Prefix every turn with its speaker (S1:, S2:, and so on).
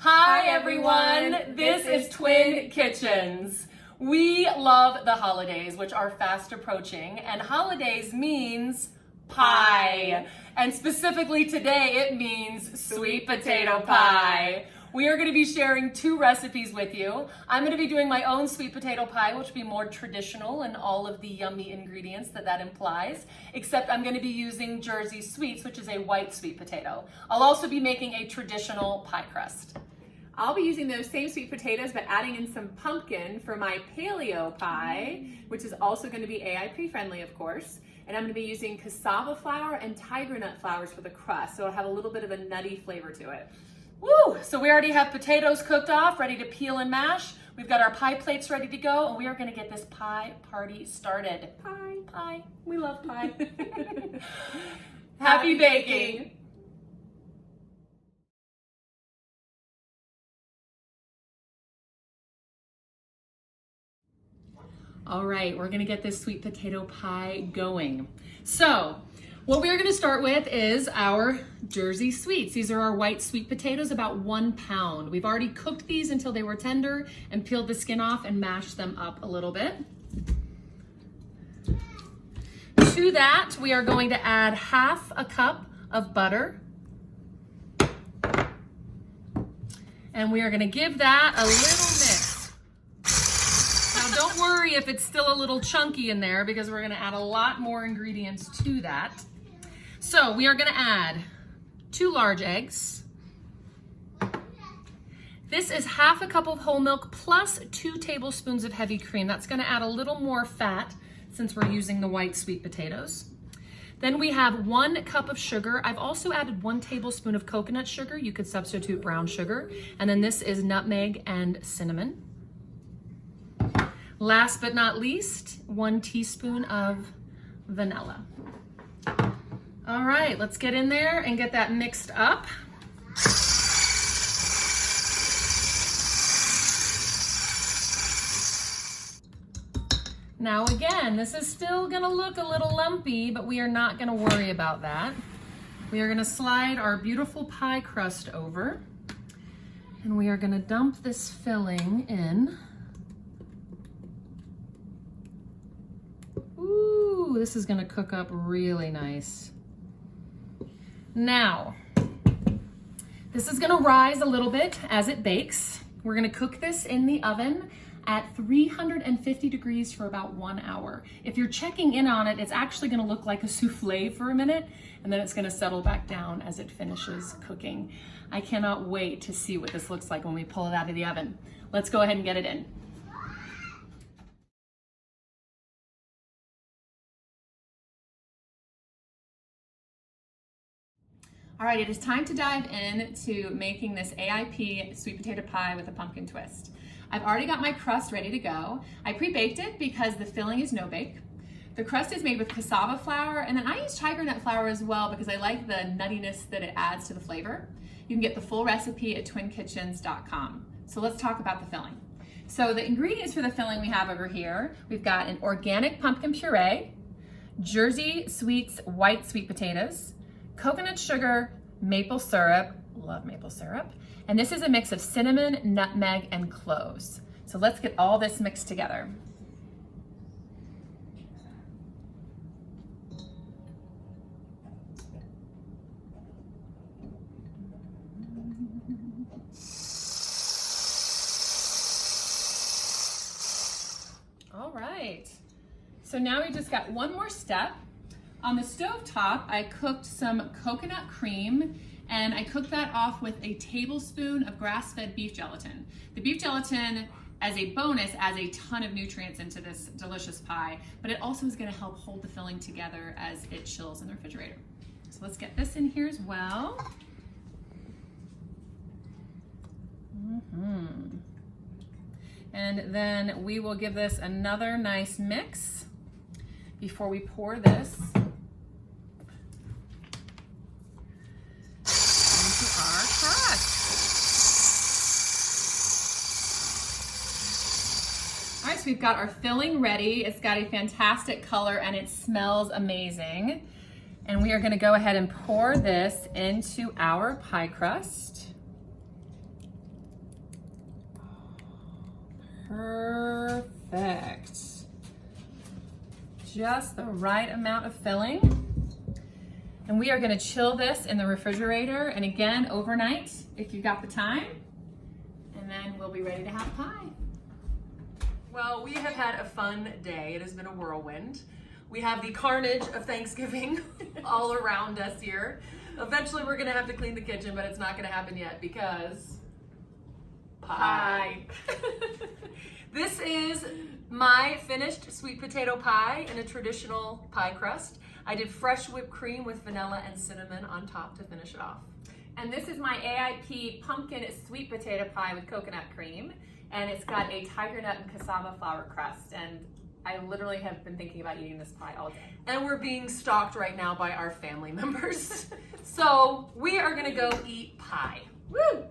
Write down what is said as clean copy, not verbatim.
S1: Hi everyone, this is Twin Kitchens. We love the holidays, which are fast approaching, and holidays means pie. And specifically today, it means sweet potato pie. We are going to be sharing 2 recipes with you. I'm going to be doing my own sweet potato pie, which will be more traditional and all of the yummy ingredients that implies, except I'm going to be using Jersey Sweets, which is a white sweet potato. I'll also be making a traditional pie crust.
S2: I'll be using those same sweet potatoes, but adding in some pumpkin for my paleo pie, which is also going to be AIP friendly, of course. And I'm going to be using cassava flour and tiger nut flours for the crust, so it'll have a little bit of a nutty flavor to it.
S1: Woo! So we already have potatoes cooked off, ready to peel and mash. We've got our pie plates ready to go, and we are going to get this pie party started. Pie. We love pie. Happy baking! All right, we're gonna get this sweet potato pie going. So, what we are gonna start with is our Jersey Sweets. These are our white sweet potatoes, about 1 pound. We've already cooked these until they were tender and peeled the skin off and mashed them up a little bit. To that, we are going to add 1/2 cup of butter. And we are gonna give that a little mix. Don't worry if it's still a little chunky in there because we're gonna add a lot more ingredients to that. So we are gonna add 2 large eggs. This is 1/2 cup of whole milk plus 2 tablespoons of heavy cream. That's gonna add a little more fat since we're using the white sweet potatoes. Then we have 1 cup of sugar. I've also added 1 tablespoon of coconut sugar. You could substitute brown sugar. And then this is nutmeg and cinnamon. Last but not least, 1 teaspoon of vanilla. All right, let's get in there and get that mixed up. Now again, this is still gonna look a little lumpy, but we are not gonna worry about that. We are gonna slide our beautiful pie crust over, and we are gonna dump this filling in. Ooh, this is gonna cook up really nice. Now, this is gonna rise a little bit as it bakes. We're gonna cook this in the oven at 350 degrees for about 1 hour. If you're checking in on it, it's actually gonna look like a souffle for a minute, and then it's gonna settle back down as it finishes cooking. I cannot wait to see what this looks like when we pull it out of the oven. Let's go ahead and get it in. All right, it is time to dive into making this AIP sweet potato pie with a pumpkin twist. I've already got my crust ready to go. I pre-baked it because the filling is no bake. The crust is made with cassava flour, and then I use tiger nut flour as well because I like the nuttiness that it adds to the flavor. You can get the full recipe at twinkitchens.com. So let's talk about the filling. So the ingredients for the filling we have over here, we've got an organic pumpkin puree, Jersey Sweets white sweet potatoes, coconut sugar, maple syrup, love maple syrup, and this is a mix of cinnamon, nutmeg, and cloves. So let's get all this mixed together. All right, so now we just got one more step. On the stove top, I cooked some coconut cream, and I cooked that off with a tablespoon of grass-fed beef gelatin. The beef gelatin, as a bonus, adds a ton of nutrients into this delicious pie, but it also is gonna help hold the filling together as it chills in the refrigerator. So let's get this in here as well. And then we will give this another nice mix before we pour this into our crust. All right, so we've got our filling ready. It's got a fantastic color and it smells amazing. And we are gonna go ahead and pour this into our pie crust. Perfect. Just the right amount of filling. And we are gonna chill this in the refrigerator, and again, overnight, if you've got the time. And then we'll be ready to have pie.
S3: Well, we have had a fun day. It has been a whirlwind. We have the carnage of Thanksgiving all around us here. Eventually we're gonna have to clean the kitchen, but it's not gonna happen yet because pie. This is my finished sweet potato pie in a traditional pie crust. I did fresh whipped cream with vanilla and cinnamon on top to finish it off.
S2: And this is my AIP pumpkin sweet potato pie with coconut cream. And it's got a tiger nut and cassava flour crust. And I literally have been thinking about eating this pie all day.
S3: And we're being stalked right now by our family members. So we are gonna go eat pie.
S2: Woo!